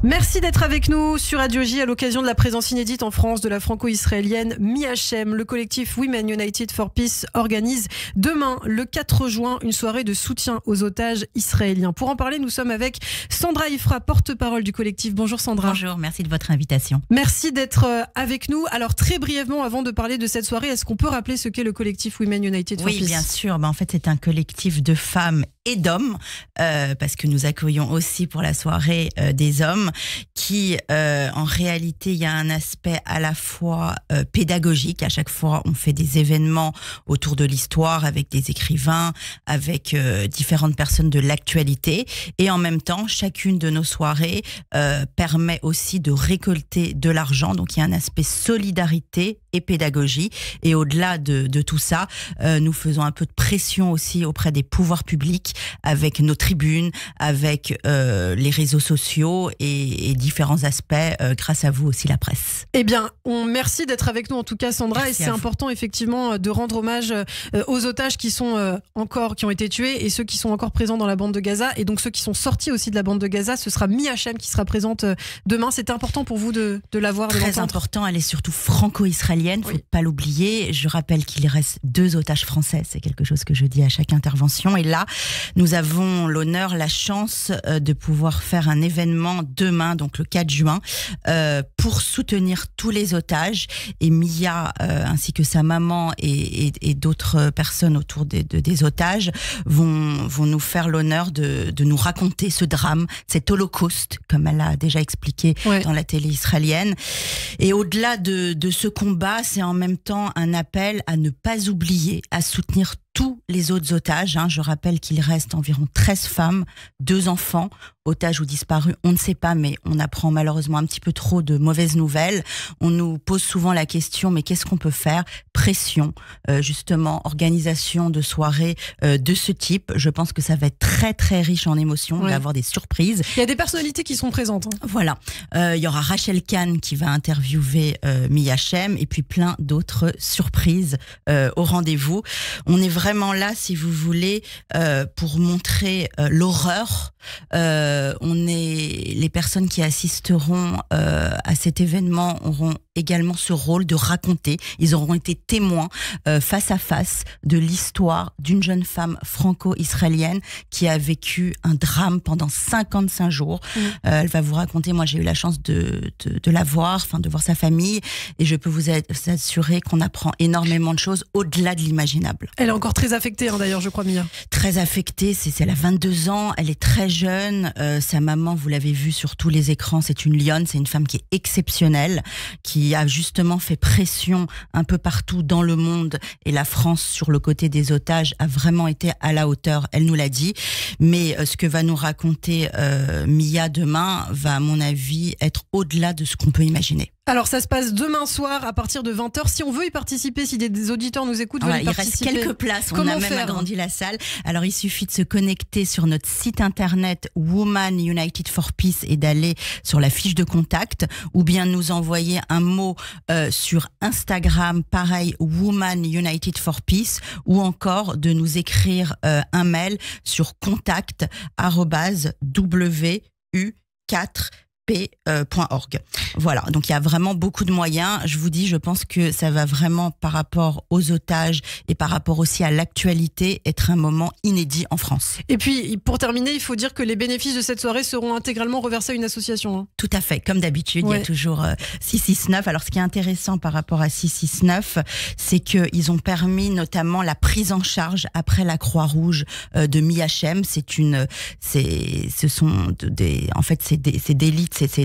Merci d'être avec nous sur Radio J à l'occasion de la présence inédite en France de la franco-israélienne Mi Hachem. Le collectif Women United for Peace organise demain, le 4 juin, une soirée de soutien aux otages israéliens. Pour en parler, nous sommes avec Sandra Ifra, porte-parole du collectif. Bonjour Sandra. Bonjour, merci de votre invitation. Merci d'être avec nous. Alors très brièvement, avant de parler de cette soirée, est-ce qu'on peut rappeler ce qu'est le collectif Women United for Peace ? Oui, bien sûr. En fait, c'est un collectif de femmes et d'hommes, parce que nous accueillons aussi pour la soirée des hommes qui, en réalité, il y a un aspect à la fois pédagogique. À chaque fois, on fait des événements autour de l'histoire avec des écrivains, avec différentes personnes de l'actualité. Et en même temps, chacune de nos soirées permet aussi de récolter de l'argent. Donc, il y a un aspect solidarité et pédagogie. Et au-delà de tout ça, nous faisons un peu de pression aussi auprès des pouvoirs publics avec nos tribunes, avec les réseaux sociaux et différents aspects, grâce à vous aussi la presse. Eh bien, merci d'être avec nous en tout cas Sandra. Merci. Et c'est important effectivement de rendre hommage aux otages qui ont été tués et ceux qui sont encore présents dans la bande de Gaza. Et donc ceux qui sont sortis aussi de la bande de Gaza, ce sera Mi Hachem qui sera présente demain. C'était important pour vous de la voir, de l'entendre. Très important, elle est surtout franco-israélienne, faut pas l'oublier. Je rappelle qu'il reste 2 otages français, c'est quelque chose que je dis à chaque intervention. Et là, nous avons l'honneur, la chance de pouvoir faire un événement demain, donc le 4 juin, pour soutenir tous les otages. Et Mia, ainsi que sa maman et d'autres personnes autour des otages, vont nous faire l'honneur de nous raconter ce drame, cet holocauste, comme elle a déjà expliqué dans la télé israélienne. Et au-delà de ce combat, c'est en même temps un appel à ne pas oublier, à soutenir tous les autres otages. Je rappelle qu'il reste environ 13 femmes, 2 enfants, otages ou disparus, on ne sait pas, mais on apprend malheureusement un petit peu trop de mauvaises nouvelles. On nous pose souvent la question, mais qu'est-ce qu'on peut faire ? Pression, justement, organisation de soirées de ce type. Je pense que ça va être très très riche en émotions, d'avoir des surprises. Il y a des personnalités qui sont présentes. Voilà, il y aura Rachel Kahn qui va interviewer Mi Hachem et puis plein d'autres surprises au rendez-vous. On est vraiment là, si vous voulez, pour montrer l'horreur. Les personnes qui assisteront à cet événement auront également ce rôle de raconter. Ils auront été témoins face à face de l'histoire d'une jeune femme franco-israélienne qui a vécu un drame pendant 55 jours. Elle va vous raconter, moi j'ai eu la chance de la voir, de voir sa famille, et je peux vous assurer qu'on apprend énormément de choses au-delà de l'imaginable. Elle est encore très affectée d'ailleurs, je crois, Mia. Très affectée, elle a 22 ans, elle est très jeune, sa maman, vous l'avez vu sur tous les écrans, c'est une lionne, c'est une femme qui est exceptionnelle, qui a justement fait pression un peu partout dans le monde, et la France sur le côté des otages a vraiment été à la hauteur, elle nous l'a dit. Mais ce que va nous raconter Mia demain va, à mon avis, être au-delà de ce qu'on peut imaginer. Alors ça se passe demain soir à partir de 20h. Si on veut y participer, si des auditeurs nous écoutent, veulent y participer. Il reste quelques places, on a même agrandi la salle. Alors il suffit de se connecter sur notre site internet Women United for Peace et d'aller sur la fiche de contact, ou bien nous envoyer un mot sur Instagram, pareil, Women United for Peace, ou encore de nous écrire un mail sur contact@wu4p.org. Voilà, donc il y a vraiment beaucoup de moyens. Je vous dis, je pense que ça va vraiment, par rapport aux otages et par rapport aussi à l'actualité, être un moment inédit en France. Et puis, pour terminer, il faut dire que les bénéfices de cette soirée seront intégralement reversés à une association. Tout à fait, comme d'habitude, il y a toujours 669. Alors, ce qui est intéressant par rapport à 669, c'est qu'ils ont permis notamment la prise en charge après la Croix-Rouge de Mi Hachem. C'est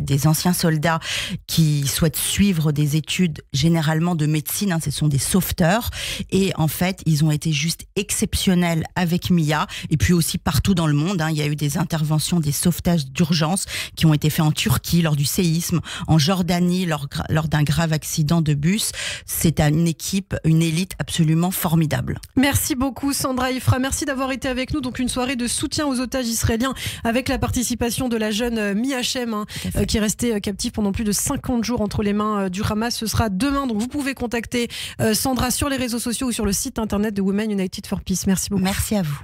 des anciens soldats qui souhaitent suivre des études généralement de médecine, ce sont des sauveteurs, et en fait ils ont été juste exceptionnels avec Mia, et puis aussi partout dans le monde, il y a eu des interventions, des sauvetages d'urgence qui ont été faits en Turquie lors du séisme, en Jordanie lors d'un grave accident de bus. C'est une équipe, une élite absolument formidable. Merci beaucoup Sandra Ifra, merci d'avoir été avec nous. Donc une soirée de soutien aux otages israéliens avec la participation de la jeune Mi Hachem, qui est restée captive pendant plus de 50 jours entre les mains du Hamas. Ce sera demain, donc vous pouvez contacter Sandra sur les réseaux sociaux ou sur le site internet de Women United for Peace. Merci beaucoup. Merci à vous.